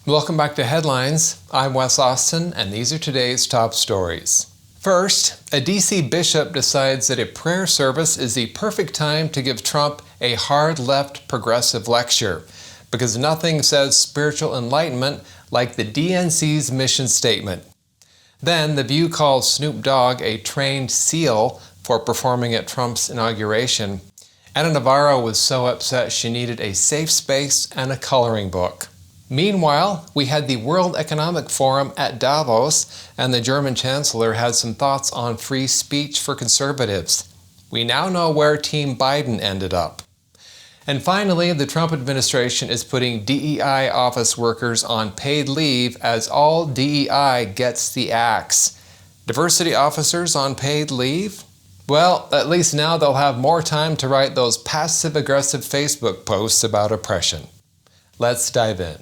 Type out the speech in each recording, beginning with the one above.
Welcome back to Headlines. I'm Wes Austin, and these are today's top stories. First, a DC bishop decides that a prayer service is the perfect time to give Trump a hard left progressive lecture, because nothing says spiritual enlightenment like the DNC's mission statement. Then, The View calls Snoop Dogg a trained SEAL for performing at Trump's inauguration. Navarro was so upset she needed a safe space and a coloring book. Meanwhile, we had the World Economic Forum at Davos, and the German Chancellor had some thoughts on free speech for conservatives. We now know where Team Biden ended up. And finally, the Trump administration is putting DEI office workers on paid leave as all DEI gets the axe. Diversity officers on paid leave? Well, at least now they'll have more time to write those passive-aggressive Facebook posts about oppression. Let's dive in.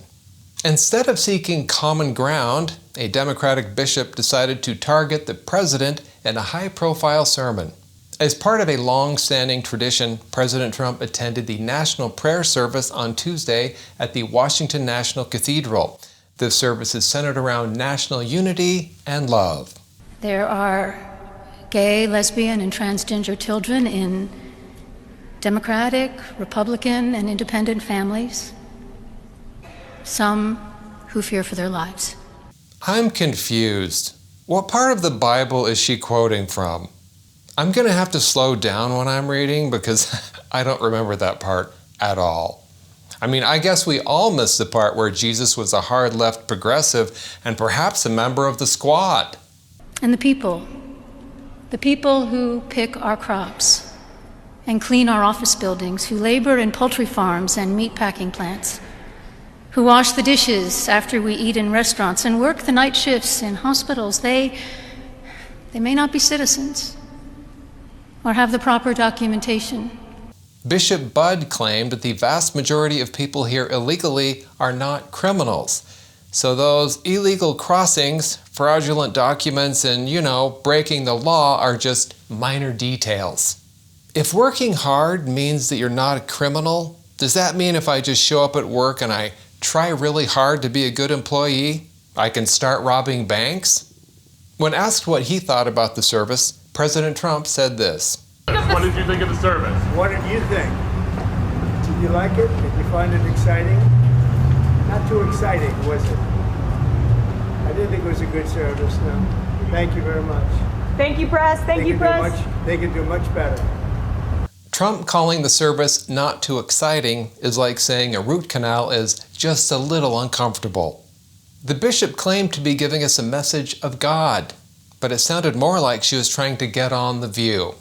Instead of seeking common ground, a Democratic bishop decided to target the president in a high-profile sermon. As part of a long-standing tradition, President Trump attended the National Prayer Service on Tuesday at the Washington National Cathedral. The service is centered around national unity and love. There are gay, lesbian, and transgender children in Democratic, Republican, and independent families. Some who fear for their lives. I'm confused. What part of the Bible is she quoting from? I'm going to have to slow down when I'm reading because I don't remember that part at all. I mean, I guess we all missed the part where Jesus was a hard left progressive and perhaps a member of the Squad. And the people who pick our crops and clean our office buildings, who labor in poultry farms and meat packing plants, who wash the dishes after we eat in restaurants and work the night shifts in hospitals, they may not be citizens or have the proper documentation. Bishop Budd claimed that the vast majority of people here illegally are not criminals. So those illegal crossings, fraudulent documents, and, breaking the law are just minor details. If working hard means that you're not a criminal, does that mean if I just show up at work and I try really hard to be a good employee, I can start robbing banks? When asked what he thought about the service, President Trump said this. What did you think of the service? What did you think? Did you like it? Did you find it exciting? Not too exciting, was it? I didn't think it was a good service, no. Thank you very much. Thank you, press. Thank you, press. They can do much better. Trump calling the service not too exciting is like saying a root canal is just a little uncomfortable. The bishop claimed to be giving us a message of God, but it sounded more like she was trying to get on The View.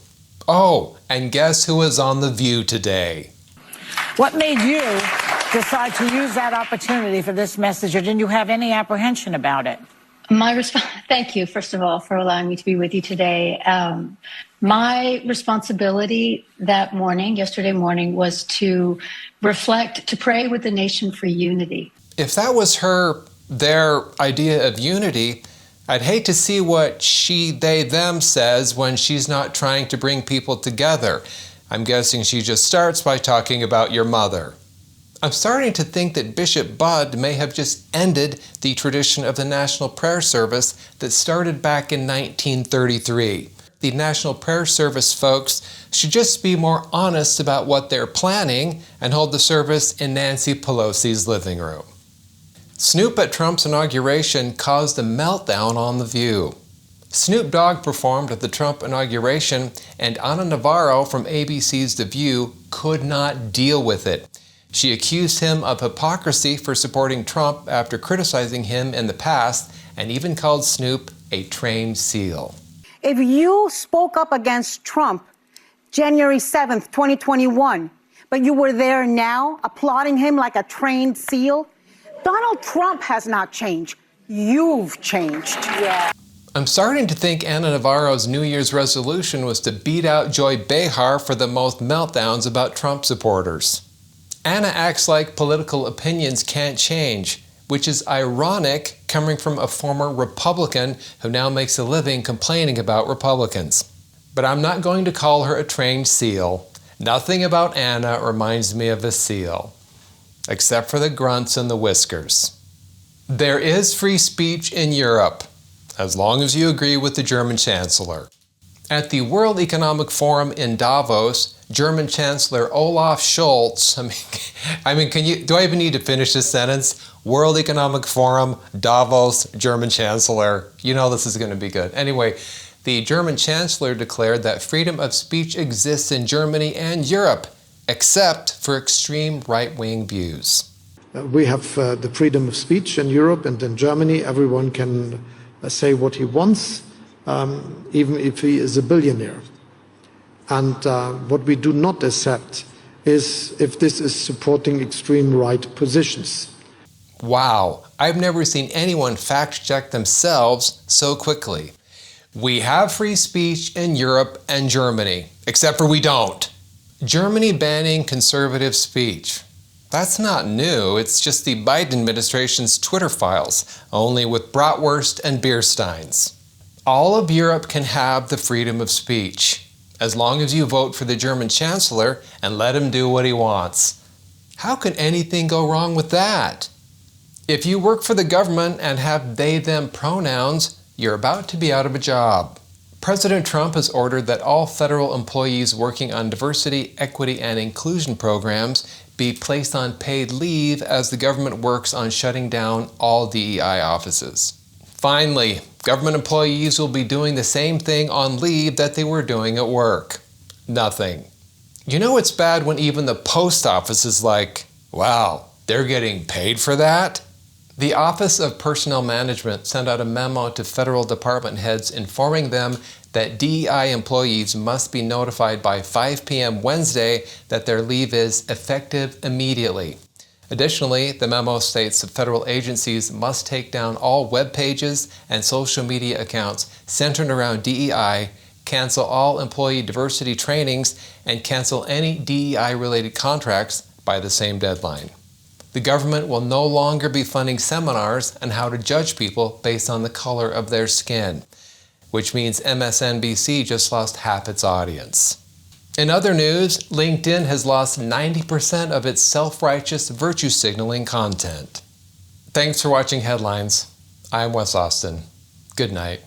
Oh, and guess who was on The View today? What made you decide to use that opportunity for this message, or didn't you have any apprehension about it? Thank you, first of all, for allowing me to be with you today. My responsibility that morning, yesterday morning, was to reflect, to pray with the nation for unity. If that was their idea of unity, I'd hate to see what she, they, them says when she's not trying to bring people together. I'm guessing she just starts by talking about your mother. I'm starting to think that Bishop Budd may have just ended the tradition of the National Prayer Service that started back in 1933. The National Prayer Service folks should just be more honest about what they're planning and hold the service in Nancy Pelosi's living room. Snoop at Trump's inauguration caused a meltdown on The View. Snoop Dogg performed at the Trump inauguration, and Navarro from ABC's The View could not deal with it. She accused him of hypocrisy for supporting Trump after criticizing him in the past, and even called Snoop a trained SEAL. If you spoke up against Trump January 7th, 2021, but you were there now applauding him like a trained SEAL, Donald Trump has not changed. You've changed. Yeah. I'm starting to think Navarro's New Year's resolution was to beat out Joy Behar for the most meltdowns about Trump supporters. Anna acts like political opinions can't change, which is ironic coming from a former Republican who now makes a living complaining about Republicans. But I'm not going to call her a trained SEAL. Nothing about Anna reminds me of a SEAL, except for the grunts and the whiskers. There is free speech in Europe, as long as you agree with the German Chancellor. At the World Economic Forum in Davos, German Chancellor Olaf Scholz, do I even need to finish this sentence? World Economic Forum, Davos, German Chancellor. You know this is going to be good. Anyway, the German Chancellor declared that freedom of speech exists in Germany and Europe, except for extreme right-wing views. We have the freedom of speech in Europe, and in Germany everyone can say what he wants, even if he is a billionaire. And what we do not accept is if this is supporting extreme right positions. Wow, I've never seen anyone fact-check themselves so quickly. We have free speech in Europe and Germany, except for we don't. Germany banning conservative speech. That's not new, it's just the Biden administration's Twitter files, only with bratwurst and beer steins. All of Europe can have the freedom of speech, as long as you vote for the German Chancellor and let him do what he wants. How can anything go wrong with that? If you work for the government and have they/them pronouns, you're about to be out of a job. President Trump has ordered that all federal employees working on diversity, equity, and inclusion programs be placed on paid leave as the government works on shutting down all DEI offices. Finally, government employees will be doing the same thing on leave that they were doing at work. Nothing. You know it's bad when even the post office is like, wow, they're getting paid for that? The Office of Personnel Management sent out a memo to federal department heads informing them that DEI employees must be notified by 5 p.m. Wednesday that their leave is effective immediately. Additionally, the memo states that federal agencies must take down all web pages and social media accounts centered around DEI, cancel all employee diversity trainings, and cancel any DEI-related contracts by the same deadline. The government will no longer be funding seminars on how to judge people based on the color of their skin, which means MSNBC just lost half its audience. In other news, LinkedIn has lost 90% of its self-righteous virtue signaling content. Thanks for watching Headlines. I'm Wes Austin. Good night.